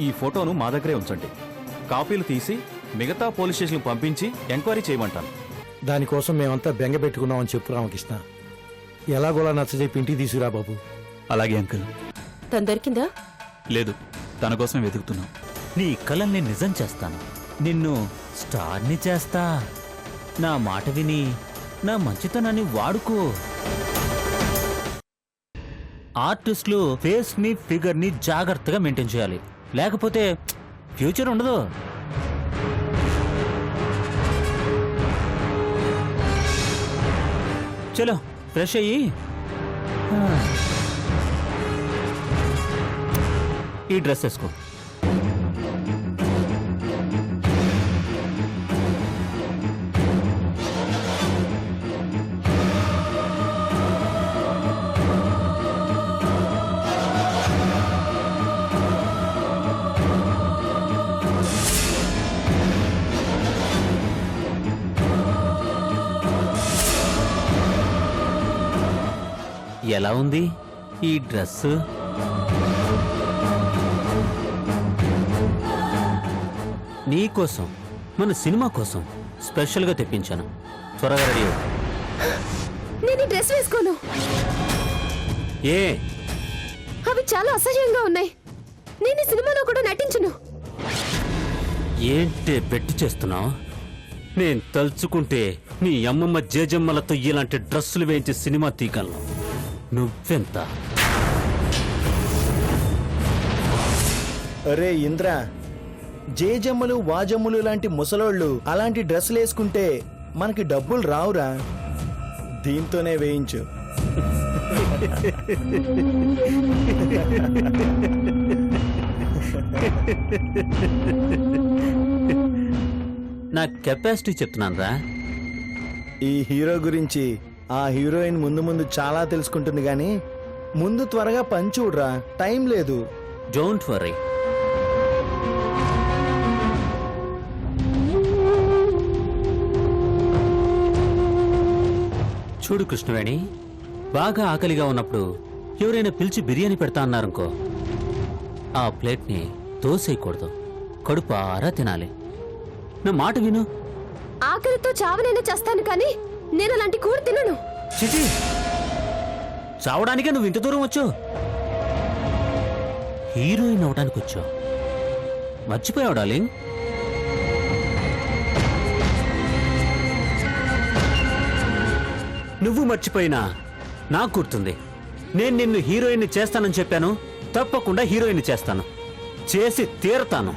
ఈ ఫోటోను మా దగ్గరే ఉంచండి. కాపీలు తీసి మిగతా పోలీస్ స్టేషన్కి పంపించి ఎంక్వైరీ చేయమంటాను. దానికోసం మేమంతా బెంగ పెట్టుకున్నామని చెప్పు రామకృష్ణ. ఎలాగోలా నచ్చజెప్పి ఇంటికి తీసుకురా బాబు. అలాగే అంకుల్. తను దొరికిందా? లేదు, తన కోసమే వెతుకుతున్నాం. నీ కలల్ని నిజం చేస్తాను. నిన్ను స్టార్ని చేస్తా. నా మాట విని నా మంచితనాన్ని వాడుకో. ఆర్టిస్టులు ఫేస్ ని ఫిగర్ ని జాగ్రత్తగా మెయింటైన్ చేయాలి, లేకపోతే ఫ్యూచర్ ఉండదు. చలో ఫ్రెష్ అయ్యి ఈ డ్రెస్ వేసుకో. ఎలా ఉంది ఈ డ్రెస్? నీకోసం, మన సినిమా కోసం స్పెషల్గా తెప్పించాను. త్వరగా రెడీ అవ్వు. నేను ఈ డ్రెస్ వేసుకోను. ఏ? అవి చాలా అసహ్యంగా ఉన్నాయి. నేను ఈ సినిమాలో కూడా నటించను. ఏంటే పెట్టి చేస్తున్నావు? నేను తలుచుకుంటే నీ అమ్మమ్మ జేజమ్మలతో ఇలాంటి డ్రెస్సులు వేయించి సినిమా తీగలను. నువ్వెంత? అరే ఇంద్ర, జేజమ్మలు వాజమ్ములు లాంటి ముసలోళ్ళు అలాంటి డ్రెస్సులు వేసుకుంటే మనకి డబ్బులు రావురా. దీంతోనే వేయించు. నా కెపాసిటీ చెప్తున్నాను రా. ఈ హీరో గురించి ఆ హీరోయిన్ ముందు ముందు చాలా తెలుసుకుంటుంది గాని ముందు త్వరగా పని చూడరా, టైం లేదు. Don't worry. చూడు కృష్ణవేణి, బాగా ఆకలిగా ఉన్నప్పుడు ఎవరైనా పిలిచి బిర్యానీ పెడతా అన్నారనుకో, ఆ ప్లేట్ని తోసేయకూడదు, కడుపారా తినాలి. నా మాట విను. ఆకలితో చావనైనా చేస్తాను కానీ నేను అలాంటి కూర తినను. చిచి, చావడానికే నువ్వు ఇంత దూరం వచ్చావు. హీరోయిన్ అవడానికి వచ్చావు. మర్చిపోయావు డార్లింగ్. నువ్వు మర్చిపోయినా నాకు గుర్తుంది. నేను నిన్ను హీరోయిన్ చేస్తానని చెప్పాను. తప్పకుండా హీరోయిన్ చేస్తాను, చేసి తీరతాను.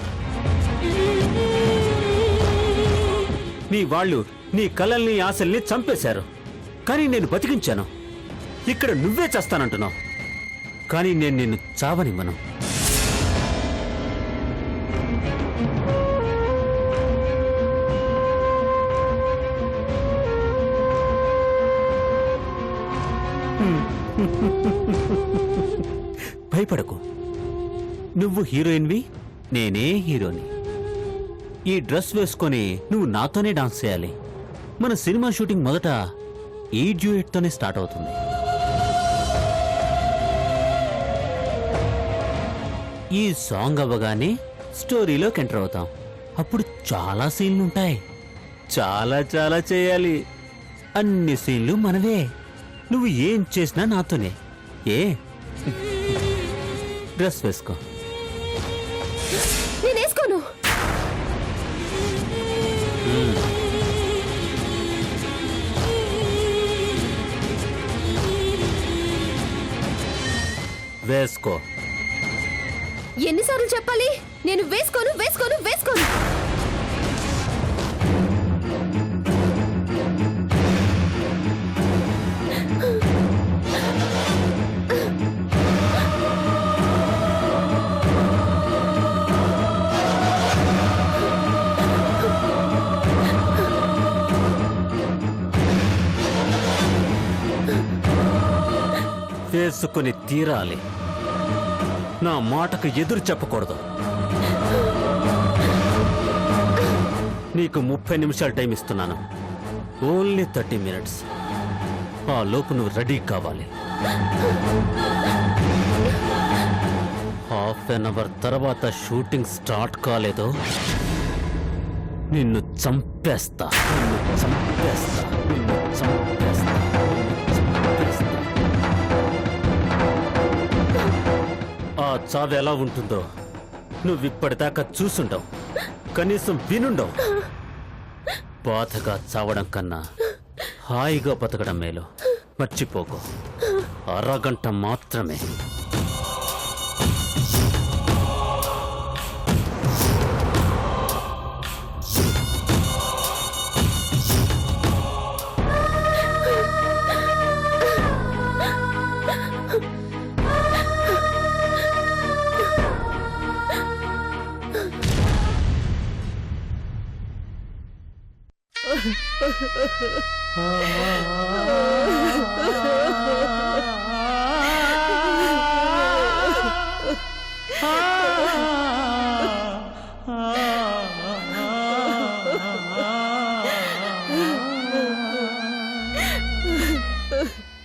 నీ వాళ్ళు నీ కలల్ని ఆశల్ని చంపేశారు, కానీ నేను బతికించాను. ఇక్కడ నువ్వే చేస్తానంటున్నావు, కానీ నేను నిన్ను చావనివ్వను. భయపడకు. నువ్వు హీరోయిన్వి, నేనే హీరోని. ఈ డ్రెస్ వేసుకొని నువ్వు నాతోనే డాన్స్ చేయాలి. మన సినిమా షూటింగ్ మొదట ఈ డ్యూయెట్తోనే స్టార్ట్ అవుతుంది. ఈ సాంగ్ అవ్వగానే స్టోరీలోకి ఎంటర్ అవుతాం. అప్పుడు చాలా సీన్లు ఉంటాయి. చాలా చాలా చేయాలి. అన్ని సీన్లు మనవే. నువ్వు ఏం చేసినా నాతోనే. ఏ? డ్రెస్ వేసుకో. నేను వేసుకోను. వేసుకో. ఎన్నిసార్లు చెప్పాలి? నేను వేసుకోను వేసుకోను వేసుకోను. వేసుకుని తీరాలి. నా మాటకు ఎదురు చెప్పకూడదు. నీకు 30 నిమిషాలు టైం ఇస్తున్నాను. Only 30 minutes. ఆ లోపు నువ్వు రెడీ కావాలి. ½ తర్వాత షూటింగ్ స్టార్ట్ కాలేదో నిన్ను చంపేస్తా. ఆ చావు ఎలా ఉంటుందో నువ్విప్పటిదాకా చూసుండవు, కనీసం వినుండవు. బాధగా చావడం కన్నా హాయిగా బతకడం మేలు. మర్చిపోకు, అరగంట మాత్రమే.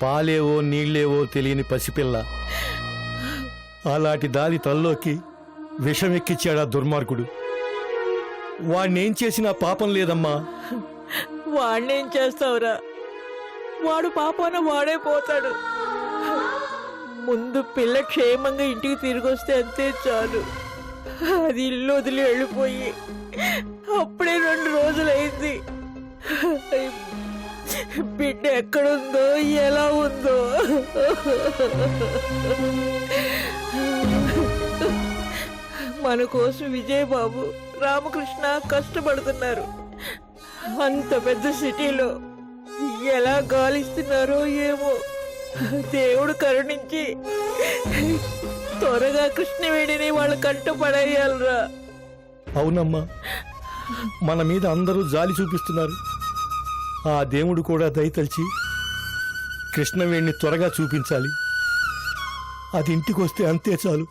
పాలేవో నీళ్ళేవో తెలియని పసిపిల్ల అలాంటి దాని తల్లోకి విషమెక్కిచ్చాడా దుర్మార్గుడు. వాణ్ణేం చేసినా పాపం లేదమ్మా. వాణ్ణేం చేస్తావురా, వాడు పాపాన వాడే పోతాడు. ముందు పిల్ల క్షేమంగా ఇంటికి తిరిగి వస్తే అంతే చాలు. అది ఇల్లు వదిలి వెళ్ళిపోయి అప్పుడే 2 రోజులైంది. బిడ్డ ఎక్కడుందో ఎలా ఉందో. మన కోసం విజయబాబు, రామకృష్ణ కష్టపడుతున్నారు. అంత పెద్ద సిటీలో ఎలా గాలిస్తున్నారో ఏమో. దేవుడు కరుణించి త్వరగా కృష్ణవేణిని వాళ్ళ కంట పడేయాలరా. అవునమ్మా, మన మీద అందరూ జాలి చూపిస్తున్నారు. ఆ దేవుడు కూడా దయతలిచి కృష్ణవేణ్ణి త్వరగా చూపించాలి. అది ఇంటికొస్తే అంతే చాలు.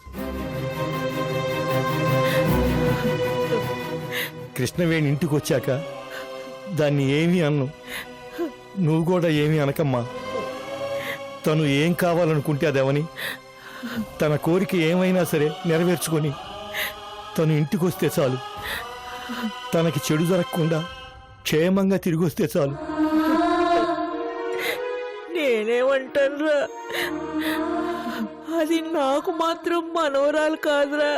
కృష్ణవేణి ఇంటికి వచ్చాక దాన్ని ఏమీ అన్ను. నువ్వు కూడా ఏమీ అనకమ్మా. తను ఏం కావాలనుకుంటే అదేవని, తన కోరిక ఏమైనా సరే నెరవేర్చుకొని తను ఇంటికి వస్తే చాలు. తనకి చెడు జరగకుండా క్షేమంగా తిరిగి వస్తే చాలు. నేనేమంటానురా, అది నాకు మాత్రం మనవరాలు కాదురా.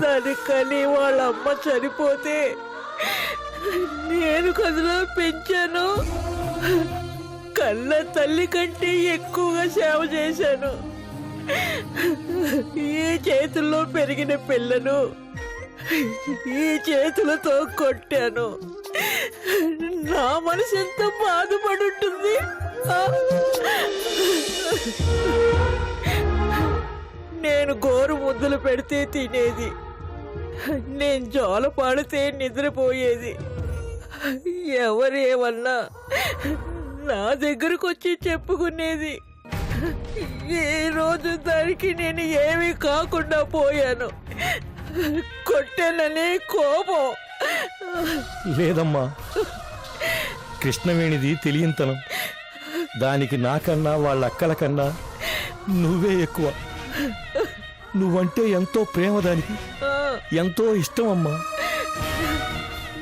దానికని వాళ్ళ అమ్మ చనిపోతే నేను కదులో పెంచాను. కళ్ళ తల్లి కంటే ఎక్కువగా సేవ చేశాను. ఈ చేతుల్లో పెరిగిన పిల్లను ఈ చేతులతో కొట్టాను. నా మనసు ఎంత బాధపడి ఉంటుంది. నేను గోరు ముద్దలు పెడితే తినేది, నేను జోల పాడితే నిద్రపోయేది. ఎవరేమన్నా నా దగ్గరకు వచ్చి చెప్పుకునేది. ఏ రోజు దానికి నేను ఏమీ కాకుండా పోయాను. కొట్టాననే కోపం. లేదమ్మా, కృష్ణవేణిది తెలియంతనం. దానికి నాకన్నా వాళ్ళ అక్కల కన్నా నువ్వే ఎక్కువ. నువ్వంటే ఎంతో ప్రేమ దానికి, ఎంతో ఇష్టం అమ్మా.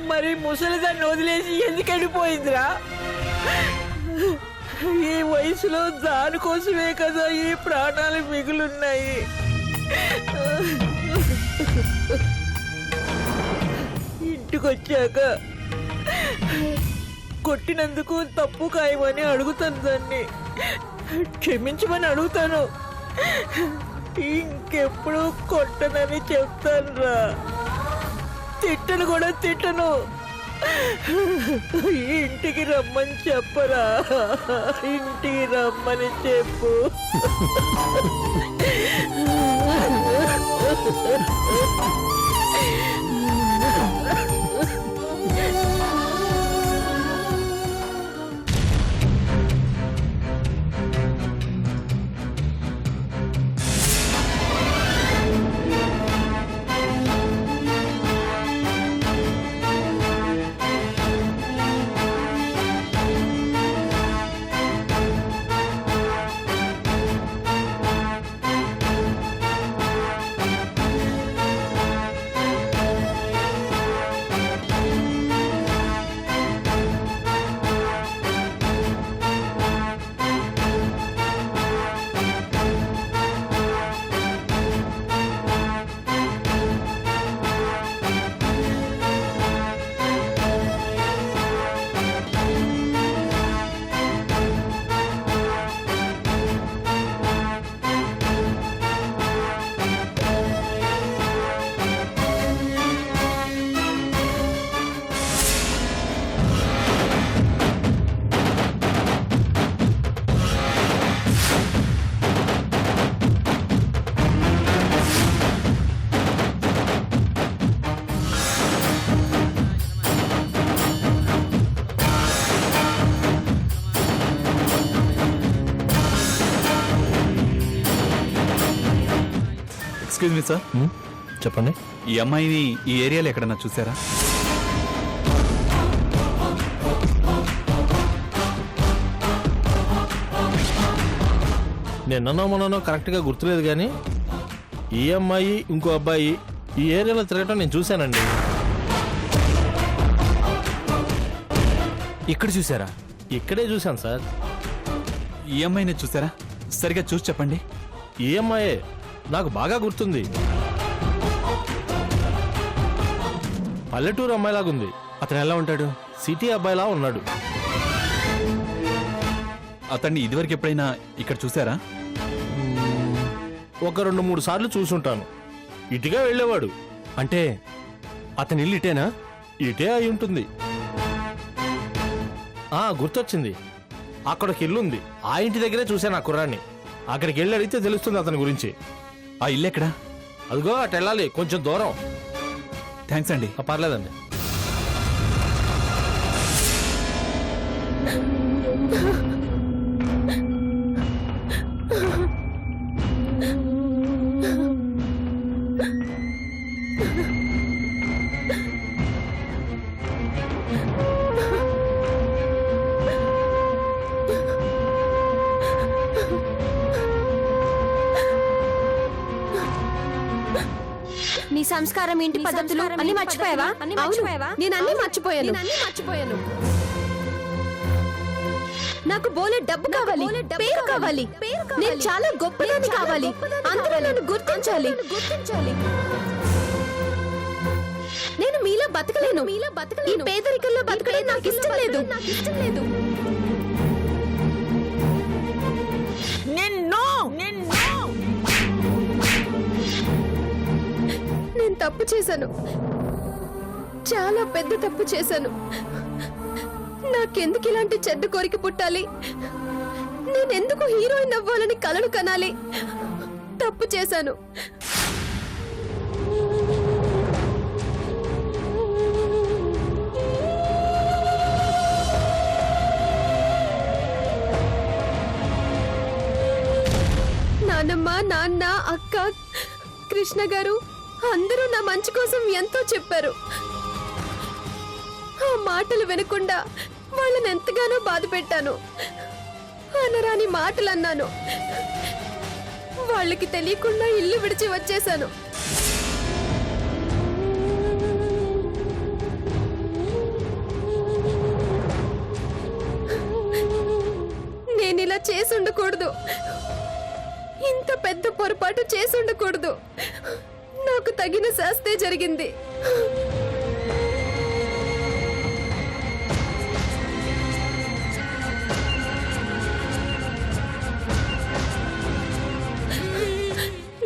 మరి ముసలిదాన్ని వదిలేసి ఎందుకు వెళ్ళిపోయిందిరా? ఈ వయసులో దానికోసమే కదా ఈ ప్రాణాలు మిగులున్నాయి. ఇంటికొచ్చాక కొట్టినందుకు తప్పు ఖాయమని అడుగుతాను, దాన్ని క్షమించమని అడుగుతాను. ఇంకెప్పుడు కొట్టనని చెప్తాను రా. తిట్టను కూడా తిట్టను. ఇంటికి రమ్మని చెప్పరా, ఇంటికి రమ్మని చెప్పు. ఎక్స్క్యూజ్ మీ సార్, చెప్పండి. ఈ అమ్మాయిని ఈ ఏరియాలో ఎక్కడన్నా చూసారా? నిన్ననో మొన్ననో కరెక్ట్గా గుర్తులేదు కానీ ఈ అమ్మాయి ఇంకో అబ్బాయి ఈ ఏరియాలో తిరగటం నేను చూశానండి. ఇక్కడ చూసారా? ఇక్కడే చూశాను సార్. ఈ అమ్మాయిని చూసారా? సరిగా చూసి చెప్పండి. ఈ అమ్మాయే, నాకు బాగా గుర్తుంది. పల్లెటూరు అమ్మాయిలాగుంది. అతను ఎలా ఉంటాడు? సిటీ అబ్బాయిలా ఉన్నాడు. అతన్ని ఇదివరకు ఎప్పుడైనా ఇక్కడ చూసారా? ఒక 2-3 సార్లు చూసుంటాను. ఇటుగా వెళ్ళేవాడు. అంటే అతని ఇల్లు ఇటేనా? ఇటే అయి ఉంటుంది. గుర్తొచ్చింది, అక్కడికి ఇల్లుంది. ఆ ఇంటి దగ్గరే చూశాను ఆ కుర్రాన్ని. అక్కడికి వెళ్ళి అడిగితే తెలుస్తుంది అతని గురించి. ఆ ఇల్లు ఎక్కడా? అదిగో అటు వెళ్ళాలి, కొంచెం దూరం. థ్యాంక్స్ అండి. పర్లేదండి. నీ సంస్కారం ఇంటి పద్ధతులు అన్ని మర్చిపోయావా? నేను అన్ని మర్చిపోయాను. నాకు బోలే డబ్బు కావాలి, పేరు కావాలి, నేను చాలా గొప్పదాన్ని కావాలి, అందరూ నన్ను గుర్తించాలి. నేను మీలో బతకలేను. ఈ పేదరికంలో బతకడం నాకు ఇష్టం లేదు. నేను తప్పు చేశాను, చాలా పెద్ద తప్పు చేశాను. నాకెందుకు ఇలాంటి చెడ్డ కోరిక పుట్టాలి? నేనెందుకు హీరోయిన్ అవ్వాలని కలలు కనాలి? తప్పు చేశాను. నానమ్మ, నాన్న, అక్క, కృష్ణ గారు అందరూ నా మంచి కోసం ఎంతో చెప్పారు. ఆ మాటలు వినకుండా వాళ్ళని ఎంతగానో బాధ పెట్టాను. అనరాని మాటలు అన్నాను. వాళ్ళకి తెలియకుండా ఇల్లు విడిచి వచ్చేశాను. నేనిలా చేసుండకూడదు. ఇంత పెద్ద పొరపాటు చేసుండకూడదు. నాకు తగిన శాస్తే జరిగింది.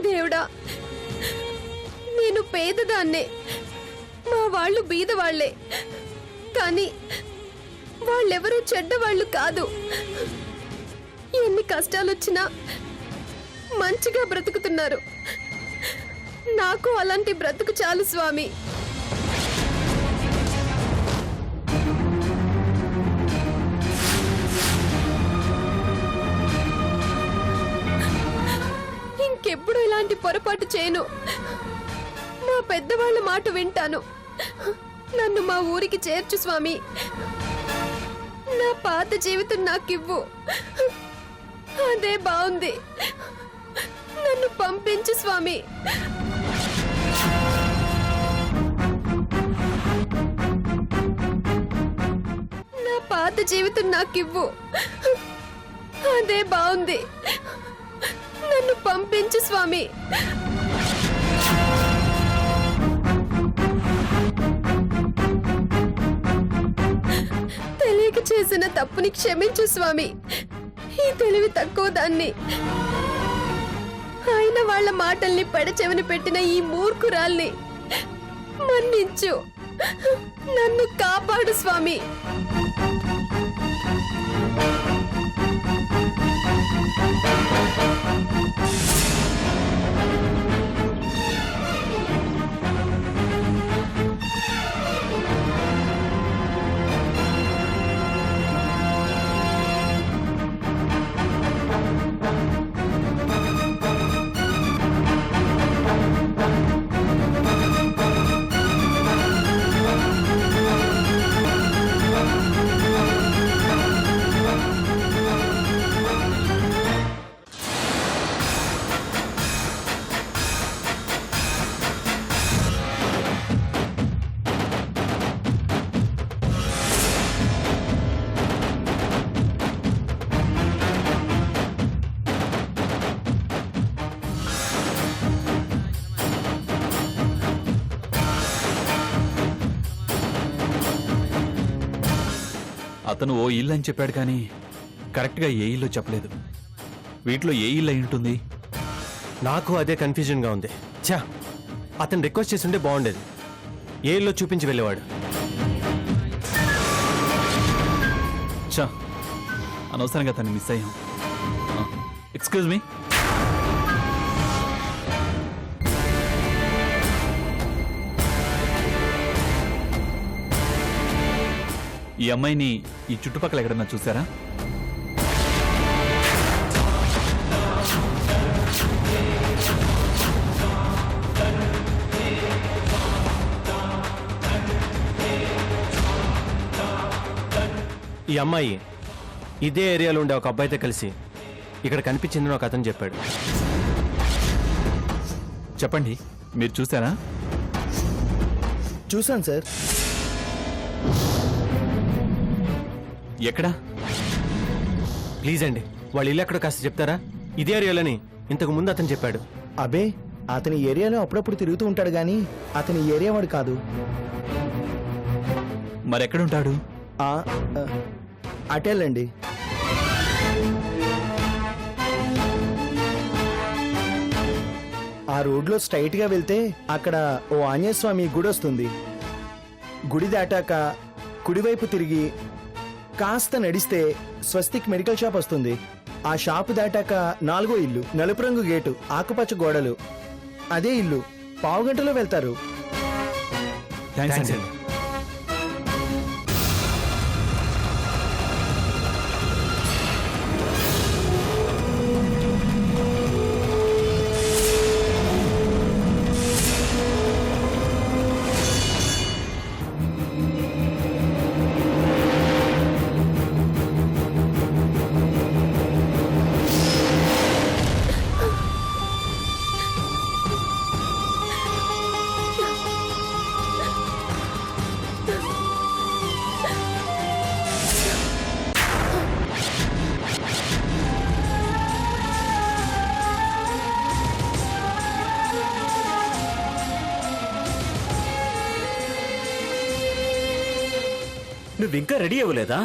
దేవుడా, నేను పేదదాన్నే, మా వాళ్ళు బీదవాళ్లే, కానీ వాళ్ళెవరూ చెడ్డవాళ్ళు కాదు. ఎన్ని కష్టాలొచ్చినా మంచిగా బ్రతుకుతున్నారు. నాకు అలాంటి బ్రతుకు చాలు స్వామి. ఇంకెప్పుడు ఇలాంటి పొరపాటు చేయను. మా పెద్దవాళ్ళ మాట వింటాను. నన్ను మా ఊరికి చేర్చు స్వామి. నా పాత జీవితం నాకివ్వు. అదే బాగుంది. నన్ను పంపించు స్వామి. నా పాత జీవితం నాకివ్వు. అదే బాగుంది. నన్ను పంపించు స్వామి. తెలియక చేసిన తప్పుని క్షమించు స్వామి. ఈ తెలివి తక్కువ దాన్ని, ఆయన వాళ్ళ మాటల్ని పెడచెవిని పెట్టిన ఈ మూర్ఖురాల్ని మన్నించు. నన్ను కాపాడు స్వామి. అతను ఓ ఇల్లు అని చెప్పాడు కానీ కరెక్ట్గా ఏ ఇల్లు చెప్పలేదు. వీటిలో ఏ ఇల్లు అయి ఉంటుంది? నాకు అదే కన్ఫ్యూజన్గా ఉంది. ఛా, అతను రిక్వెస్ట్ చేస్తుంటే బాగుండేది. ఏ ఇల్లు చూపించి వెళ్ళేవాడు. చా, అనవసరంగా తను మిస్ అయ్యాం. Excuse me. ఈ అమ్మాయిని ఈ చుట్టుపక్కల ఎక్కడన్నా చూసారా? ఈ అమ్మాయి ఇదే ఏరియాలో ఉండే ఒక అబ్బాయితో కలిసి ఇక్కడ కనిపించిందని ఒక అతను చెప్పాడు. చెప్పండి, మీరు చూసారా? చూశాను సార్. ఎక్కడా? ప్లీజ్ అండి, వాళ్ళ ఇల్లు ఎక్కడో కాస్త చెప్తారా? ఇదే ఏరియాలోని ఇంతకు ముందు అతను చెప్పాడు. అబే, అతని ఏరియాలో అప్పుడప్పుడు తిరుగుతూ ఉంటాడు కానీ అతని ఏరియా వాడు కాదు. మరెక్కడుంటాడు? ఆ, అటేళ్ళండి. ఆ రోడ్లో స్ట్రైట్గా వెళ్తే అక్కడ ఓ ఆంజనేయ స్వామి గుడి వస్తుంది. గుడి దాటాక కుడివైపు తిరిగి కాస్త నడిస్తే స్వస్తిక్ మెడికల్ షాప్ వస్తుంది. ఆ షాపు దాటాక 4వ ఇల్లు, నలుపు రంగు గేటు, ఆకుపచ్చ గోడలు. అదే ఇల్లు. పావుగంటలో వెళ్తారు. థ్యాంక్స్ అండి. నువ్వు ఇంకా రెడీ అవ్వలేదా?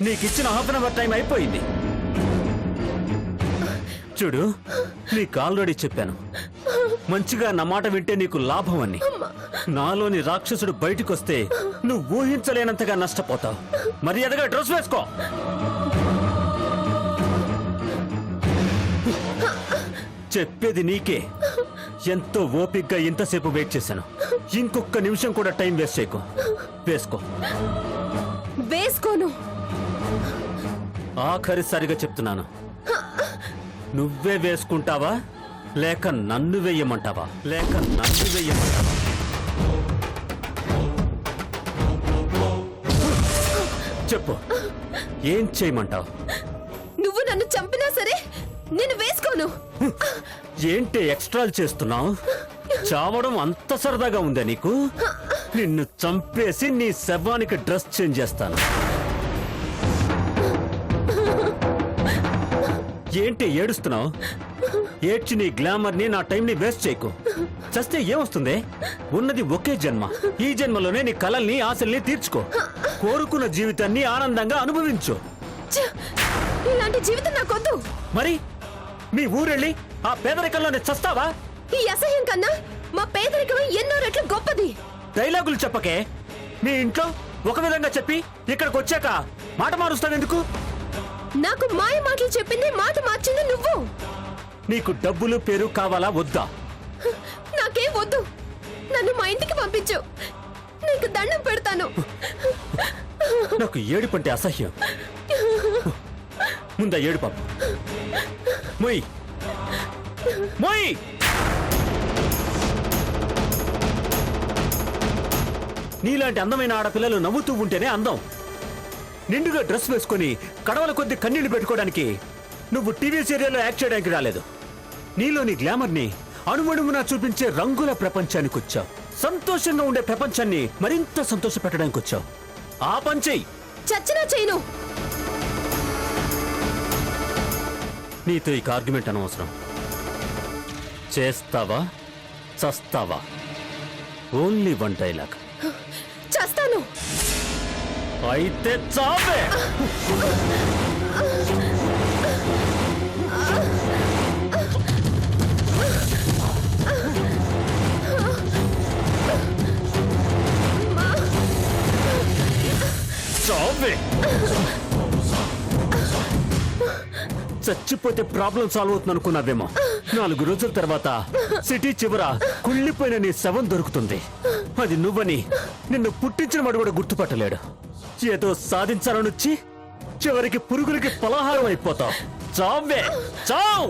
నీకిచ్చిన హాఫ్ అన్ అవర్ టైం అయిపోయింది. చూడు, నీకు ఆల్రెడీ చెప్పాను, మంచిగా నా మాట వింటే నీకు లాభం అని. నాలోని రాక్షసుడు బయటకొస్తే నువ్వు ఊహించలేనంతగా నష్టపోతావు. మర్యాదగా డ్రెస్ వేసుకో. చెప్పేది నీకే. ఎంతో ఓపిగ్గా ఇంతసేపు వెయిట్ చేశాను. ఇంకొక నిమిషం కూడా టైం వేస్ట్ చేయకు. వేసుకో. వేసుకోను. ఆఖరిసారిగా చెప్తున్నాను, నువ్వే వేసుకుంటావా లేక నన్ను వేయమంటావా? చెప్పు, ఏం చేయమంటావు? నువ్వు నన్ను చంపినా సరే నేను వేసుకోను. ఏంటి ఎక్స్ట్రాలు చేస్తున్నావు? చావడం అంత సరదాగా ఉందా నీకు? నిన్ను చంపేసి నీ శవానికి డ్రెస్ చేంజ్ చేస్తాను. ఏంటి ఏడుస్తున్నావు? ఏడ్చి నీ గ్లామర్ ని, నా టైం ని వేస్ట్ చేయకు. చస్తే ఏమొస్తుంది? ఉన్నది ఒకే జన్మ. ఈ జన్మలోనే నీ కలల్ని, ఆశల్ని తీర్చుకో. కోరుకున్న జీవితాన్ని ఆనందంగా అనుభవించు. ఇలాంటి జీవితం నాకొద్దు. మరి మీ ఊరెళ్ళి ఆ పేదరికంలోనే చస్తావా? ఈ అసహ్యం కన్నా మా పేదరికం ఎన్నో రెట్లు గొప్పది. డైలాగులు చెప్పకే. మీ ఇంట్లో ఒక విధంగా చెప్పి ఇక్కడికి వచ్చాక మాట మారుస్తావెందుకు? నాకు మాయ మాటలు చెప్పింది, మాట మార్చింది నువ్వు. నీకు డబ్బులు, పేరు కావాలా వద్దా? నాకేం వద్దు. నన్ను మా ఇంటికి పంపించు. నీకు దండం పెడతాను. నాకు ఏడుపంటే అసహ్యం. ముందా ఏడు పాప. మొయ్ మొయ్. నీలాంటి అందమైన ఆడపిల్లలు నవ్వుతూ ఉంటేనే అందం. నిండుగా డ్రెస్ వేసుకొని కడవల కొద్ది కన్నీళ్లు పెట్టుకోవడానికి నువ్వు టీవీ సీరియల్లో యాక్ట్ చేయడానికి రాలేదు. నీలోని గ్లామర్ని అణువణువునా చూపించే రంగుల ప్రపంచానికి వచ్చావు. సంతోషంగా ఉండే ప్రపంచాన్ని మరింత సంతోష పెట్టడానికి వచ్చావు. ఆ పని చెయ్యి. చచ్చినా చేయను. నీతో ఈ ఆర్గ్యుమెంట్ అనవసరం. చేస్తావా చస్తావా? Only one dialogue. చేస్తాను. అయితే చావే. చావే. చచ్చిపోతే ప్రాబ్లం సాల్వ్ అవుతుంది అనుకున్నావేమో. 4 రోజుల తర్వాత సిటీ చివర కుళ్ళిపోయిన నీ శవం దొరుకుతుంది. అది నువ్వని నిన్ను పుట్టించిన వాడు కూడా గుర్తుపట్టలేడు. ఏదో సాధించాలనొచ్చి చివరికి పురుగులకి పలహారం అయిపోతావు. చావే. చావ్.